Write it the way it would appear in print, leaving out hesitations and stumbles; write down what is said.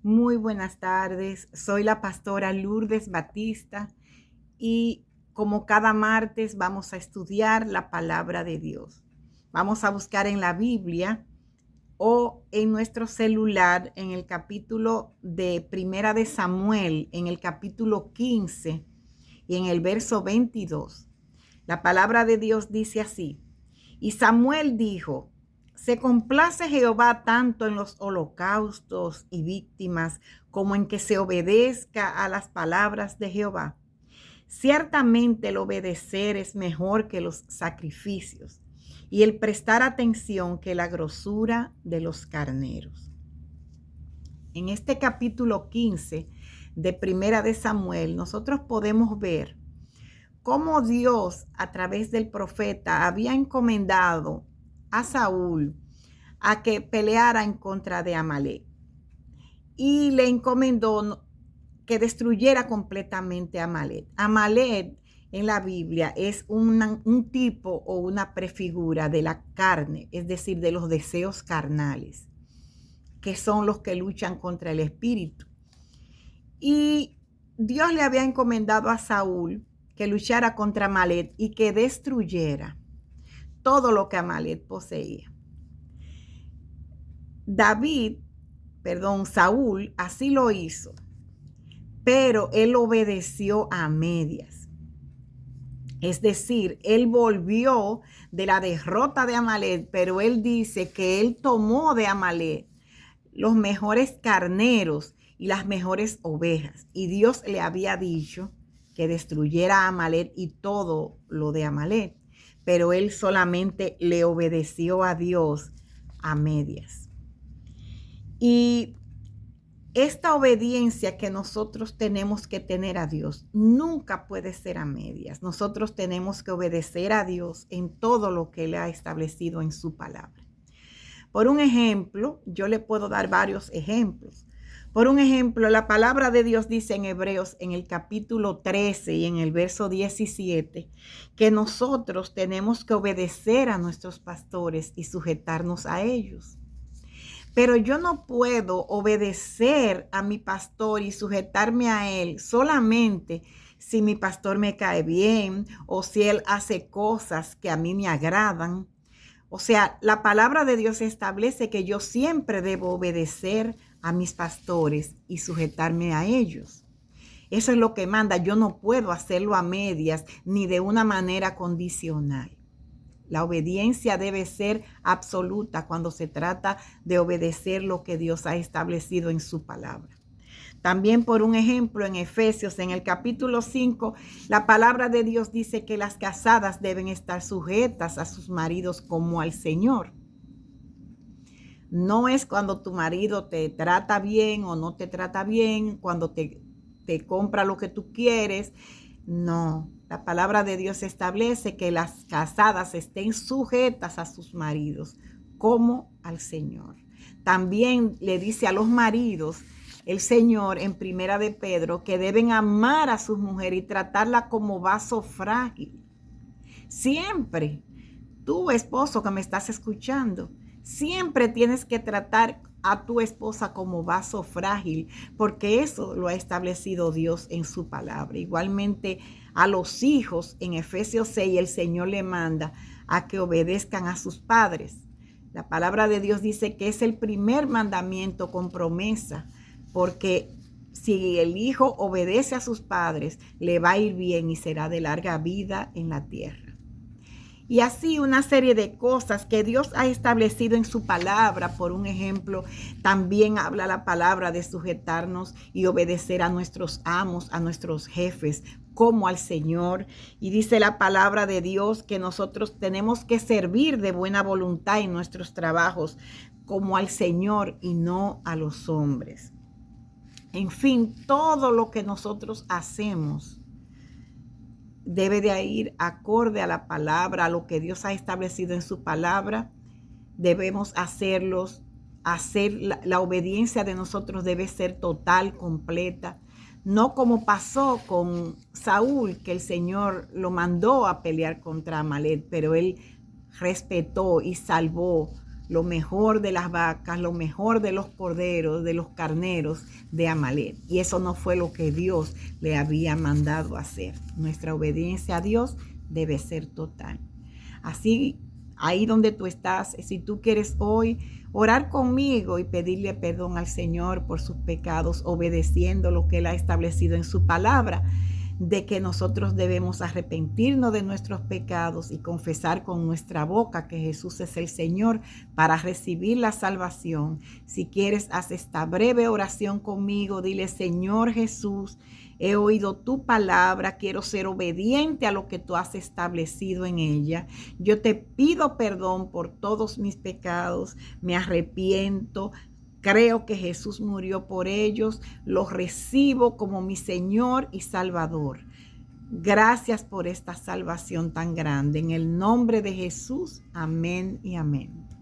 Muy buenas tardes, soy la pastora Lourdes Batista y como cada martes vamos a estudiar la palabra de Dios. Vamos a buscar en la Biblia o en nuestro celular en el capítulo de Primera de Samuel, en el capítulo 15 y en el verso 22. La palabra de Dios dice así: y Samuel dijo: se complace Jehová tanto en los holocaustos y víctimas como en que se obedezca a las palabras de Jehová. Ciertamente el obedecer es mejor que los sacrificios y el prestar atención que la grosura de los carneros. En este capítulo 15 de Primera de Samuel, nosotros podemos ver cómo Dios a través del profeta había encomendado a Saúl a que peleara en contra de Amalek y le encomendó que destruyera completamente a Amalek. Amalek en la Biblia es un tipo o una prefigura de la carne, es decir, de los deseos carnales, que son los que luchan contra el espíritu. Y Dios le había encomendado a Saúl que luchara contra Amalek y que destruyera todo lo que Amalek poseía. Saúl así lo hizo, pero él obedeció a medias. Es decir, él volvió de la derrota de Amalek, pero él dice que él tomó de Amalek los mejores carneros y las mejores ovejas. Y Dios le había dicho que destruyera a Amalek y todo lo de Amalek, pero él solamente le obedeció a Dios a medias. Y esta obediencia que nosotros tenemos que tener a Dios nunca puede ser a medias. Nosotros tenemos que obedecer a Dios en todo lo que Él ha establecido en su palabra. Por un ejemplo, yo le puedo dar varios ejemplos. Por un ejemplo, la palabra de Dios dice en Hebreos, en el capítulo 13 y en el verso 17, que nosotros tenemos que obedecer a nuestros pastores y sujetarnos a ellos. Pero yo no puedo obedecer a mi pastor y sujetarme a él solamente si mi pastor me cae bien o si él hace cosas que a mí me agradan. O sea, la palabra de Dios establece que yo siempre debo obedecer a mis pastores y sujetarme a ellos. Eso es lo que manda. Yo no puedo hacerlo a medias ni de una manera condicional. La obediencia debe ser absoluta cuando se trata de obedecer lo que Dios ha establecido en su palabra. También, por un ejemplo, en Efesios, en el capítulo 5, la palabra de Dios dice que las casadas deben estar sujetas a sus maridos como al Señor. No es cuando tu marido te trata bien o no te trata bien, cuando te compra lo que tú quieres. No, la palabra de Dios establece que las casadas estén sujetas a sus maridos como al Señor. También le dice a los maridos el Señor en Primera de Pedro que deben amar a su mujer y tratarla como vaso frágil. Siempre, tú esposo que me estás escuchando, siempre tienes que tratar a tu esposa como vaso frágil, porque eso lo ha establecido Dios en su palabra. Igualmente a los hijos, en Efesios 6, el Señor le manda a que obedezcan a sus padres. La palabra de Dios dice que es el primer mandamiento con promesa, porque si el hijo obedece a sus padres, le va a ir bien y será de larga vida en la tierra. Y así una serie de cosas que Dios ha establecido en su palabra. Por un ejemplo, también habla la palabra de sujetarnos y obedecer a nuestros amos, a nuestros jefes, como al Señor. Y dice la palabra de Dios que nosotros tenemos que servir de buena voluntad en nuestros trabajos, como al Señor y no a los hombres. En fin, todo lo que nosotros hacemos debe de ir acorde a la palabra, a lo que Dios ha establecido en su palabra. Debemos la obediencia de nosotros debe ser total, completa. No como pasó con Saúl, que el Señor lo mandó a pelear contra Amalek, pero él respetó y salvó lo mejor de las vacas, lo mejor de los corderos, de los carneros de Amalek. Y eso no fue lo que Dios le había mandado hacer. Nuestra obediencia a Dios debe ser total. Así, ahí donde tú estás, si tú quieres hoy orar conmigo y pedirle perdón al Señor por sus pecados, obedeciendo lo que Él ha establecido en su palabra, de que nosotros debemos arrepentirnos de nuestros pecados y confesar con nuestra boca que Jesús es el Señor para recibir la salvación. Si quieres, haz esta breve oración conmigo. Dile: Señor Jesús, he oído tu palabra, quiero ser obediente a lo que tú has establecido en ella. Yo te pido perdón por todos mis pecados, me arrepiento. Creo que Jesús murió por ellos, los recibo como mi Señor y Salvador. Gracias por esta salvación tan grande. En el nombre de Jesús, amén y amén.